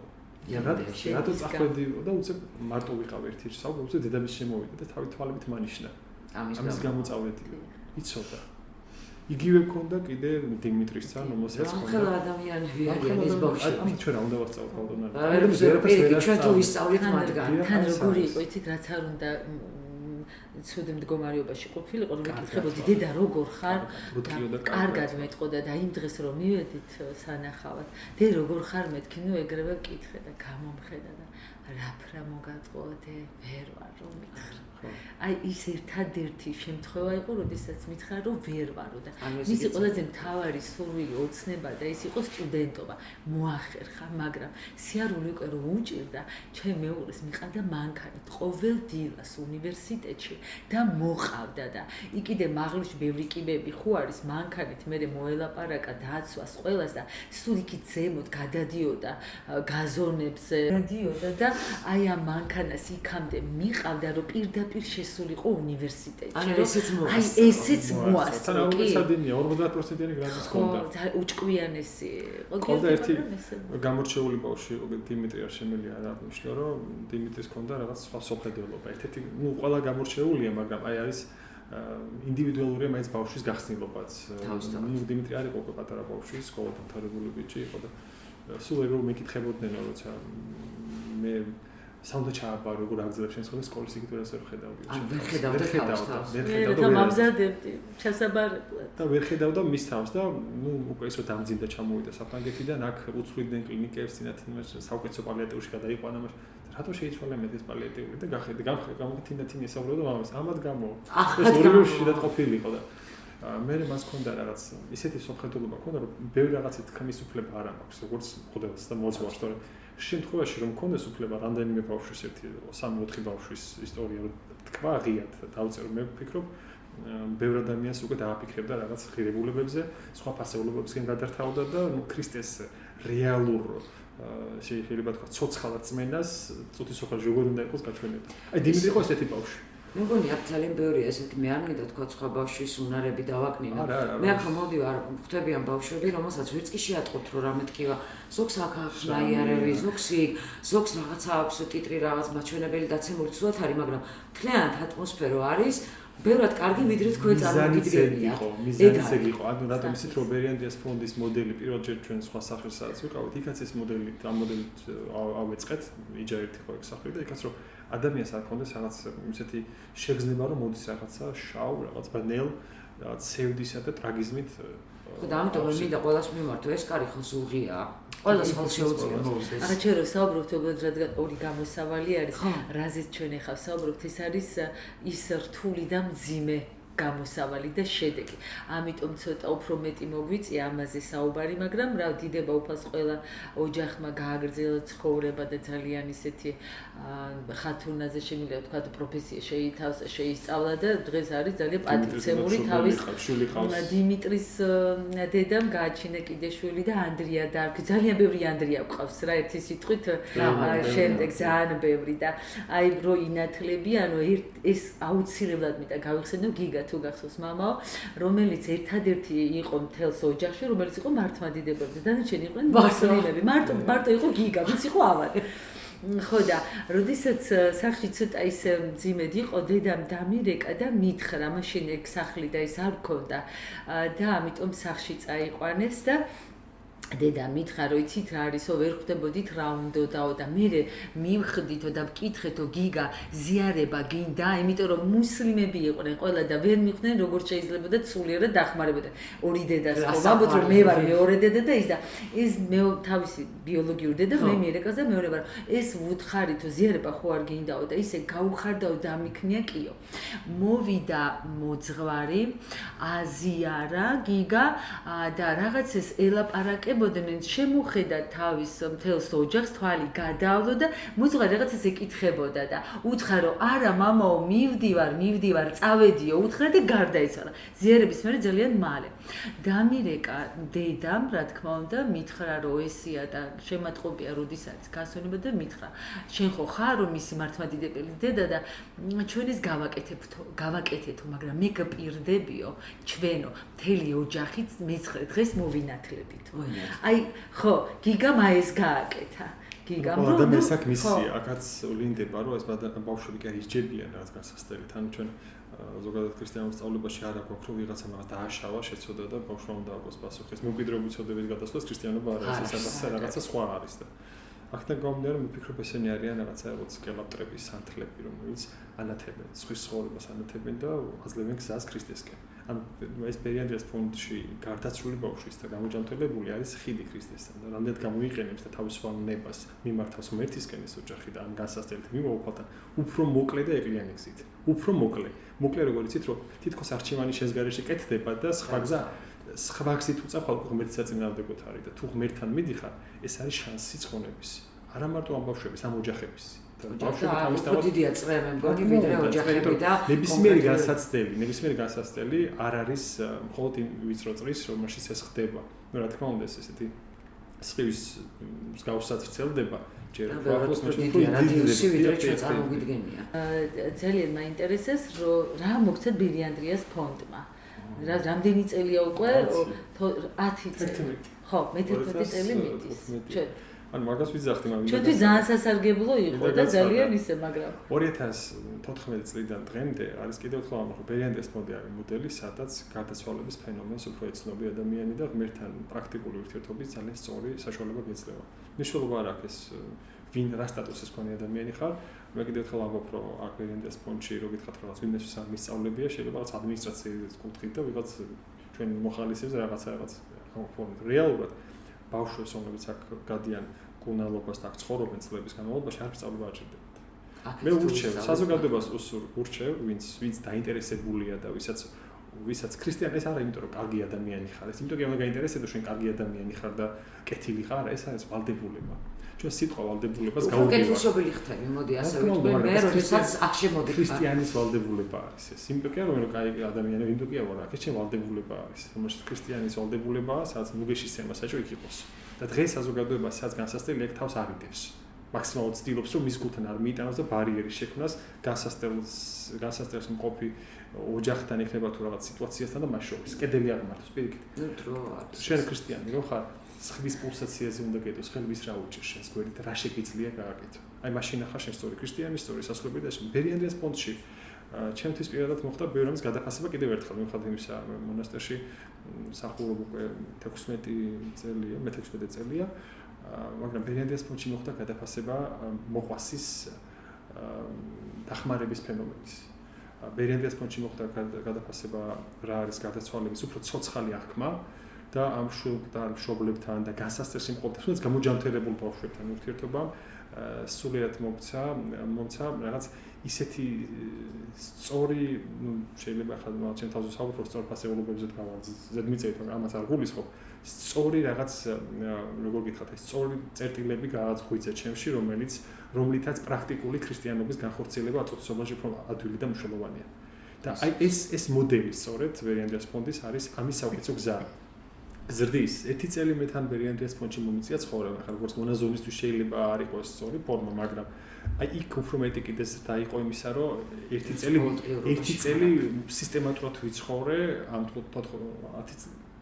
რატო წახვედიო და უცებ მარტო ვიყავ ერთი საუბრობ და დედამისი შემოვიდა და თავი თვალებით მანიშნა. ამის გამოწავლეთი იცოდა. იგივე ქონდა კიდე დიმიტრისთან, რომელსაც ქონდა. ახლა ადამიანები არიან ეს ბავშვები. აი ჩვენ რა უნდა ვასწავლოთ ბავშვებთან? ჩვენ თუ ვისწავლეთ მათგან. თან როგორი იყო, იცით, რაც არ უნდა ცუდ მდგომარეობაში ყოფილიყო, რომ ვიკითხებოდი დედა როგორ ხარ? კარგად მეტყოდა და იმ დღეს რომ მივედით სანახავად, დე როგორ ხარ მეთქი, ნუ ეგრევე ვკითხე და გამომხედა და რაფრა მოგატყოდე, ვერ ვარ რომ მითხრა. აი ის ერთადერთი შემთხვევა იყო, როდესაც მითხრა რომ ვერ ვარო და მისი ყველაზე მთავარი სურვილი ოცნება და ის იყო სტუდენტობა. მოახერხა, მაგრამ სიარული უკვე რომ უჭირდა, ჩემ მეუღლეს მიყავდა მანქანით ყოველ დილას უნივერსიტეტში და მოყავდა და იქიდე მაღლუში ბევრი კიბები ხო არის მანქანით, მე მოელაპარაკა დაცვას ყველას და სულ იქით ზემოთ გადადიოდა გაზონებზე, გადადიოდა და აი ამ მანქანას იქამდე მიყავდა რომ პირდაპირ შესულიყო უნივერსიტეტში. აი ესეც მოასწრო. თან აუცილებლია 50%-იანი გრადის ქონდა. ხო, უჭკვიანესი იყო. ქონდა ერთი გამორჩეული ბავშვი იყო დიმიტრი არშემელი არ აღნიშნო, რომ დიმიტრის ქონდა რაღაც სხვა სოფხედელობა. ერთ-ერთი, ნუ ყველა გამორჩეულია, მაგრამ აი არის ინდივიდუალურია მაინც ბავშვის გახსნილობაც. დიმიტრი არ იყო უკვე პატარა ბავშვი, სკოლიდან თარებული ბიჭი იყო და სულ ეგრე მეკითხებოდნენ, როცა მე საუნდა ჩააბარო როგორ აგზელებს შენ სკოლის იგივე რას ვერ ხედავდი. ვერ ხედავდა და მამზადებდი ჩასაბარებლად. და ვერ ხედავდა მის თავს და ნუ უკვე ისო დამძიმდა ჩამოვიდა საფრანგეთიდან, აქ უცვლიდნენ კლინიკებს, წინათ საუკეთესო პალიატივში გადაიყვანა მას. რატო შეიცვალა მე ეს პალიატივი და გახედე გამოგთინდა თინი ესაუბრებოდა მამას. ამად გამო. ეს ორივე შედათ ყოფილიყო და მე მას ქონდა რაღაც ისეთი სოფხედულობა ქონდა რომ ბევრი რაღაცით თქმის უფლება არ მაქვს, როგორც ხოდელს და მოწვავს, თორემ შემთხვევაში რომ მქონდეს უფლება რამდენიმე ბავშვის ერთი 3-4 ბავშვის ისტორია რომ თქვა ღიად დავწერო მე ვფიქრობ ბევრ ადამიანს უკვე დააფიქრებდა რაღაც ღირებულებებზე სხვა ფასეულობებისგან გადართავდა და ქრისტეს რეალურ შეიძლება თქვა ცოცხალად წმენას წუთის ოქროს როგორ უნდა იყოს გაჩვენებული. აი დიმიტრი იყო ესეთი ბავშვი. მე მგონი აქ ძალიან ბევრია ესეთი მე არ მინდა თქვა სხვა ბავშვის უნარები დავაკნინო. მე აქ მოდივარ ხვდებიან ბავშვები, რომელსაც ვერც კი შეატყობთ რომ რამე თქვა, ზოგს აქ აქვს ნაიარევი, ზოგს რაღაცა აქვს ტიტრი რაღაც მაჩვენებელი დაცემული ცუდად არის, მაგრამ მთლიანად ატმოსფერო არის ბევრად კარგი ვიდრე თქვენ წარმოგიდგენიათ. მიზანიც იყო. ანუ რატომ ისეთ რომ ბერიანდიას ფონდის მოდელი პირველჯერ ჩვენ სხვა სახელსაც ვიყავით, იქაც ეს მოდელი ამ მოდელით ავეწყეთ, იჯა ერთი ხო ეგ სახლი და იქაც რომ ადამიანს არ ქონდეს რაღაც ისეთი შეგრძნება რომ მოდის რაღაცა შავ, რაღაც ბნელ, რაღაც სევდისა და ტრაგიზმით. ხო და ამიტომ მინდა ყველას მიმართო, ეს კარი ხო სუღია. ყველას ხალ შეუძლია მოვიდეს. არა ჩვენ რო საუბრობთ უბრალოდ რადგან ორი გამოსავალი არის, რაზეც ჩვენ ახლა საუბრობთ, ეს არის ის რთული და მძიმე გამოსავალი და შედეგი. ამიტომ ცოტა უფრო მეტი მოგვიწია ამაზე საუბარი, მაგრამ რა დიდება უფალს ყველა ოჯახმა გააგრძელა ცხოვრება და ძალიან ისეთი ხათუნაზე შემიძლია თქვა პროფესია შეისწავლა და დღეს არის ძალიან პატივცემული თავის დიმიტრის დედამ გააჩინა კიდე შვილი და ანდრია და ძალიან ბევრი ანდრია გვყავს რა ერთი სიტყვით შემდეგ ძალიან ბევრი და აი რო ინათლები ანუ ეს აუცილებლად მინდა გავიხსენო გიგა თუ გახსოვს მამაო, რომელიც ერთადერთი იყო მთელს ოჯახში, რომელიც იყო მართლმადიდებელი და დანარჩენი იყვნენ მუსლიმები. მარტო იყო გიგა, ვინც იყო ავარი. ხო და როდესაც სახლში ცოტა ის მძიმედ იყო, დედამ დამირეკა და მითხრა, მაშინ ეგ სახლი და ის არ მქონდა და ამიტომ სახლში წაიყვანეს და დედა მითხრა რომ იცით რა არისო ვერ ხვდებოდით რა უნდაო და მე მივხდითო და მკითხეთო გიგა ზიარება გინდა იმიტომ რომ მუსლიმები იყვნენ ყველა და ვერ მიხვდნენ როგორ შეიძლება და სულიერად დახმარებოდნენ ორი დედას ვამბობთ რომ მე ვარ მეორე დედა და ის და ეს მე თავისი ბიოლოგიური დედა მე მიერეკას და მეორე ვარ ეს ვუთხარითო ზიარება ხო არ გინდაო და ისე გაუხარდაო და ამიქნია კიო მოვიდა მოძღვარი აზიარა გიგა და რაღაც ეს ელაპარაკებოდნენ შემოხედა თავის მთელს ოჯახს თვალი გადაავლო და მოძღვარი რაღაცას ეკითხებოდა და უთხრა რომ არა მამაო მივდივარ წავედიო უთხრა და გარდაიცვალა ზიარების მერე ძალიან მალე დამირეკა დედამ რა თქმა უნდა მითხრა რომ ესია და შემატყობია როდესაც გასვენება და მითხრა შენ ხო ხარო მისი მართლმადიდებელი დედა და ჩვენ ეს გავაკეთეთო მაგრამ მე გპირდებიო ჩვენო მთელი ოჯახით მე-9 დღეს მოვინათლებით აი ხო გიგამ ეს გააკეთა გიგამ რომ ადამიანს აქ მისია აქაც ლინდება რომ ეს ბავშვები კი ისჯებიან რაღაც გასასწრებით ანუ ჩვენ ზოგადად ქრისტიანულ სწავლებაში არ აქვს რომ ვიღაცა მაგას დააშავა შეცოდა და ბავშვმა უნდა აქვს პასუხი ეს მემკვიდრეობის წოდების გადასვლას ქრისტიანობა არ არის ეს რაღაცა სხვა არის და აქედან გამომდინარე რომ ვფიქრობ ესენი არიან რაღაცა როგორც კელაპტრების სანთლები რომელიც ანათებენ სხვის ცხოვრებას ანათებენ და აძლევენ გზას ქრისტესკენ ან ეს პერიოდის ფონდში გარდაცვლილი ბავშვის და გამოჯანმრთელებული არის ხიდი ქრისტესთან და რამდენად გამოიყენებს და თავისუფალ ნებას მიმართავს ღმერთისკენ ეს ოჯახი და ამ განსასწრებით მიმოუხალთან უფრო მოკლე და ეყლიანი გზით უფრო მოკლე როგორც იცით რომ თითქოს არჩევანი შეზგარეში კეთდება და სხვა გზით უწახვალ ღმერთის საწინააღმდეგოდ არის და თუ ღმერთთან მიდიხარ ეს არის შანსი ცხონების არა მარტო ამ ბავშვების ამ ოჯახების ბავშვები თავისთავად დიდია წრე მე მგონი ვიდრე ოჯახები და ნებისმიერი განსასწრელი არ არის მხოლოდ იმ ვიწრო წრის რომელშიც ეს ხდება ну რა თქმა უნდა ეს ესეთი სხივის მსგავსად ვრცელდება ჯერ ბავშვს მაშინ რადიუსი ვიდრე ჩვენ წარმოგვიდგენია ძალიან მაინტერესებს რომ რა მოგცეთ ბირიანდრიას ფონდმა რამდენი წელია უკვე 10 წელი ხო მე 11 წელი მიდის ჩვენ ანუ მაგას ვიძახდი მაგრამ ჩვენთვის ძალიან სასარგებლო იყო და ძალიან ისე მაგრამ 2014 წლიდან დღემდე არის კიდევ ერთხელ ამბობ ბერიანდიას მოდელი სადაც გარდაცვალების ფენომენს უფრო ეცნობი ადამიანი და ღმერთთან პრაქტიკული ურთიერთობის ძალიან სწორი საშუალება გეძლევა მნიშვნელობა არ აქვს ვინ რა სტატუსის მქონე ადამიანი ხარ მე კიდევ ერთხელ ამბობ რომ აქ ბერიანდიას ფონდში რო გითხრათ რაღაც ვინმეს მისწავლებია შეიძლება რაღაც ადმინისტრაციის კუთხით და ვიღაც ჩვენ მოხალისებს რაღაც ფონდ რეალურად ბავშვებს რომლებიც აქ გადიან კუნალობას და აქ ცხოვრობენ წლების განმავლობაში არ სწავლება აჭირდებათ. მე ურჩევ საზოგადოებას ურჩევ ვინც დაინტერესებულია და ვისაც ქრისტიანი ეს არა იმიტომ რომ კარგი ადამიანი ხარ ეს იმიტომ რომ გაინტერესებდა შენ კარგი ადამიანი ხარ და კეთილი ხარ ეს არის ვალდებულება. ჩვენ სიტყვა ვალდებულებას გაუგებართ. კეთილშობილი ხთები მოდი ასე ვიტყვი მე როდესაც აქ შემოდი ქრისტიანის ვალდებულება არის ეს. იმიტომ რომ კარგი ადამიანი იმიტომ კი არა აქ შენ ვალდებულება არის. რომელშიც ქრისტიანის ვალდებულებაა სადაც მუგეშის ცემა საჭირო იქ იყოს. და დღეს საზოგადოება სადაც განსასწრელი ეგ თავს არიდებს. მაქსიმალურად ცდილობს რომ მის გულთან არ მიიტანოს და ბარიერი შექმნას განსასწრელს მყოფი ოჯახთან ექნება თუ რაღაც სიტუაციასთან და მას შორის. კედელი არ მართოს პირიქით. შენ ქრისტიანი რო ხარ, ხმის პულსაციაზე უნდა გეტოს, ხელმის რა უჭირს შენს გვერდით, რა შეგიძლია გააკეთო. აი მაშინ ახლა შენ სწორი ქრისტიანი, სწორი სასულებელი და შენ ბერიანდრიას პონტში ჩემთვის პირველად მოხდა ბევრი რამის გადაფასება კიდევ ერთხელ მიუხედავად იმისა მონასტერში მსახურობ უკვე 16 წელია, მე-16 წელია, მაგრამ ბერიანდრიას პონტში მოხდა გადაფასება მოყვასის დახმარების ფენომენის. ბერიანდრიას პონტში მოხდა გადაფასება რა არის გარდაცვალების უფრო ცოცხალი აღქმა და ამ მშობლებთან და განსასწრეს იმყოფებთან გამოჯანმრთელებულ ბავშვებთან ურთიერთობამ სულიერად მომცა რაღაც ისეთი სწორი, შეიძლება ახლა ჩემ თავზე საუბრობ სწორ ფასეულობებზე ზედმიწევით, მაგრამ ამას არ გულისხმობ. სწორი რაღაც როგორ გითხრათ, სწორი წერტილები გააძღვიძე ჩემში, რომლითაც პრაქტიკული ქრისტიანობის განხორციელება აწოცებაში უფრო ადვილი და მნიშვნელოვანია. და აი ეს მოდელი სწორედ ბერიანდრიას ფონდის არის ამის საუკეთესო გზა. გზრდის ერთი წელი მე თან ბერიანდრიას ფონდში მომიწია ცხოვრება, ხა როგორც მონაზონისთვის შეიძლება არ იყოს სწორი ფორმა, მაგრამ აი იქ უფრო მეტი კიდე დაიყო იმისა, რომ ერთი წელი სისტემატურად ვიცხოვრე ამ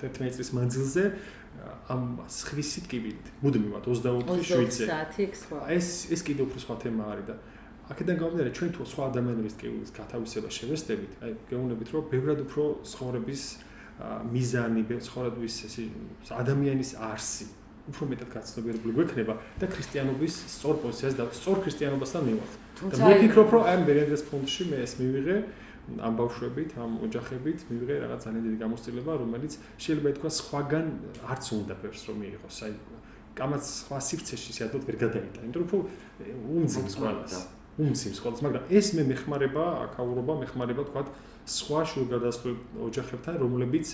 11 წლის მანძილზე ამ სხვისი ტკივით. მუდმივად 24/7-ზე. ეს კიდე უფრო სხვა თემა არის და აქედან გამომდინარე ჩვენ თუ სხვა ადამიანების ტკივილის გათავისება შევესწრებით, აი გეუბნებით რომ ბევრად უფრო ცხოვრების მიზანი, ცხოვრების ადამიანის არსი უფრო მეტად გაცნობიერებული გვექნება და ქრისტიანობის სწორ პოზიციას და სწორ ქრისტიანობასთან მივართ. და მე ვფიქრობ, რომ აი ბერიანდრიას ფონდში მე ეს მივიღე ამ ბავშვებით, ამ ოჯახებით, მივიღე რაღაც ძალიან დიდი გამოცდილება, რომელიც შეიძლება ითქვა სხვაგან არც უნდა ბევრს რომ მიიღოს. აი კამაც სხვა სივრცეში სადღაც ვერ გადაიტანა, იმიტომ რომ უმძიმს ყველას, მაგრამ ეს მე მეხმარება, აქაურობა მეხმარება თქვა სხვა შულგადასწრულ ოჯახებთან, რომლებიც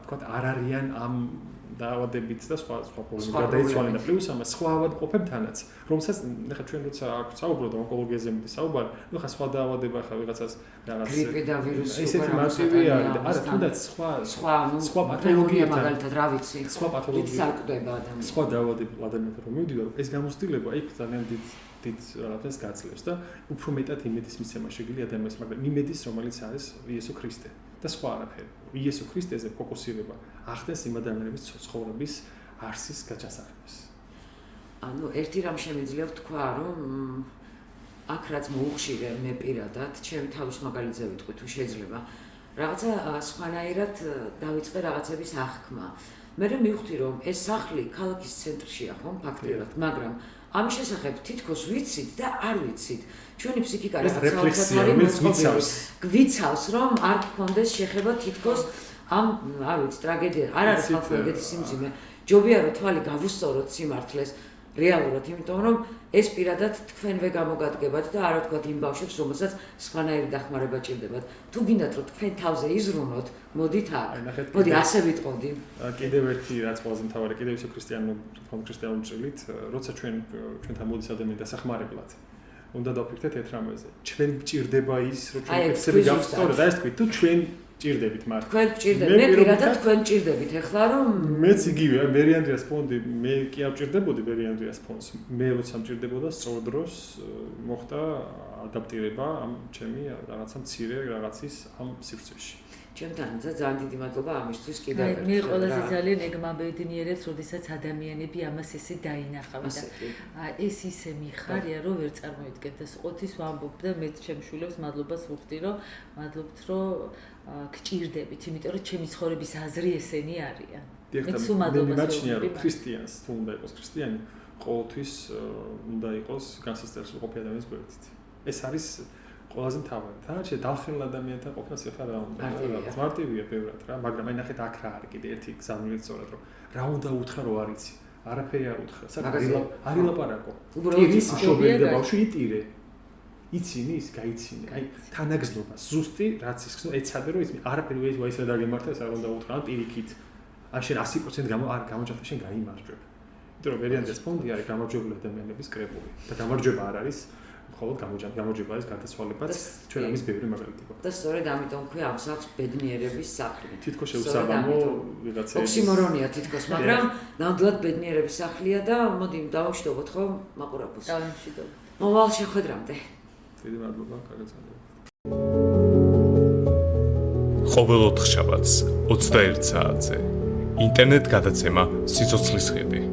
თქვათ არ არიან ამ დაავადებით და სხვა პრობლემებით გადაიცვალენ და პლუს ამას სხვა ავადმყოფებთანაც, რომელსაც ახლა ჩვენ როცა აქ საუბრობთ ონკოლოგიაზე მეტი საუბარი, ნუ ხა სხვა დაავადება ხა ვიღაცას რაღაც გრიპი და ვირუსი ესეთი მასივი არის და არა თუნდაც სხვა პათოლოგია მაგალითად რა ვიცი, სხვა პათოლოგია საკვდება ადამიანს. სხვა დაავადებულ ადამიანთან რომ მივდივარ, ეს გამოცდილება იქ ძალიან დიდ რაღაცას გაძლევს და უფრო მეტად იმედის მიცემა შეგვიძლია ადამიანს, მაგრამ იმედის რომელიც არის იესო ქრისტე და სხვა არაფერი. იესო ქრისტეზე ფოკუსირება ახდენს იმ ადამიანების ცხოვრების არსის გაჩასახებას. ანუ ერთი რამ შემიძლია ვთქვა, რომ აქ რაც მოუხშირე მე პირადად, ჩემი თავის მაგალითზე ვიტყვი თუ შეიძლება, რაღაცა სხვანაირად დავიწყე რაღაცების აღქმა. მე მივხვდი რომ ეს სახლი ქალაქის ცენტრშია ხომ ფაქტიურად, მაგრამ ამის შესახებ თითქოს ვიცით და არ ვიცით. ჩვენი ფსიქიკა გვიცავს, რომ არ გქონდეს შეხება თითქოს ამ, არ ვიცი, ტრაგედია. არ არის ხალხი ეგეთი სიმძიმე. ჯობია რომ თვალი გავუსწოროთ სიმართლეს რეალურად, იმიტომ რომ ეს პირადად თქვენვე გამოგადგებათ და არა თქვათ იმ ბავშვებს, რომელსაც სხვანაირი დახმარება ჭირდებათ. თუ გინდათ რომ თქვენ თავზე იზრუნოთ, მოდით აქ. მოდი ასე ვიტყოდი. კიდევ ერთი რაც ყველაზე მთავარი, კიდევ ისო ქრისტიანულ ჭრილით, როცა ჩვენთან მოდის ადამიანი დასახმარებლად. უნდა დავფიქრდეთ ერთ რამეზე. ჩვენ გჭირდება ის, რომ ჩვენ ეცები გავსწოროთ და ეს თქვი, თუ ჩვენ ჭირდებით მათ. თქვენ გჭირდებით, მე პირადად თქვენ გჭირდებით, ეხლა რომ მეც იგივე, ბერიანდრიას ფონდი, მე კი არ გჭირდებოდი ბერიანდრიას ფონდს. მე როცა მჭირდებოდა სწორ დროს მოხდა ადაპტირება ამ ჩემი რაღაცა მცირე რაღაცის ამ სივრცეში. ჩემთან ძალიან დიდი მადლობა ამისთვის კიდევ ერთხელ. მე ყველაზე ძალიან ეგ მაბედნიერებს, როდესაც ადამიანები ამას ესე დაინახავენ და ეს ისე მიხარია, რომ ვერ წარმოიდგენთ. ეს ოთის ვამბობ და მე ჩემ შვილებს მადლობას ვუხდი, რომ მადლობთ, რომ გჭირდებით, იმიტომ რომ ჩემი ცხოვრების აზრი ესენი არიან. მე სულ მადლობას ვუხდი ქრისტიანს, თუ უნდა იყოს ქრისტიანი, ყოველთვის უნდა იყოს განსასწრელი ყოფილი ადამიანის გვერდით. ეს არის ყველაზე მთავარი. თუმცა დახელილ ადამიანთან ყოფნას ეხლა რა უნდა? მარტივია ბევრად რა, მაგრამ აი ნახეთ აქ რა არის კიდე ერთი გზავნილი სწორად რომ რა უნდა უთხრა რო არ იცი. არაფერი არ უთხრა. არ ილაპარაკო. უბრალოდ ის მშობელი და ბავშვი იტირე. იცინი ის გაიცინე. აი თანაგზნობა ზუსტი რაც ის ეცადე რომ ის არაფერი ეს რა დაგემართა ეს არ უნდა უთხრა პირიქით. ან შენ 100% არ გამოჯახდა შენ გაიმარჯვებ. იმიტომ რომ ბერიანდრიას ფონდი არის გამარჯვებული ადამიანების კრებული და გამარჯვება არ არის მხოლოდ გამოჯება ეს გადასვალებაც ჩვენ ამის ბევრი მაგალითი გვაქვს. და სწორედ ამიტომ ქვია ამ სახლს ბედნიერების სახლი. თითქოს შეუსაბამო ვიღაცაა. ოქსიმორონია თითქოს, მაგრამ ნამდვილად ბედნიერების სახლია და მოდი დავამშვიდობოთ ხო მაყურებელს. დავამშვიდობთ. მოვალ შეხვედრამდე. დიდი მადლობა, კარგად. ყოველ ოთხშაბათს 21 საათზე ინტერნეტ გადაცემა სიცოცხლის ხედი.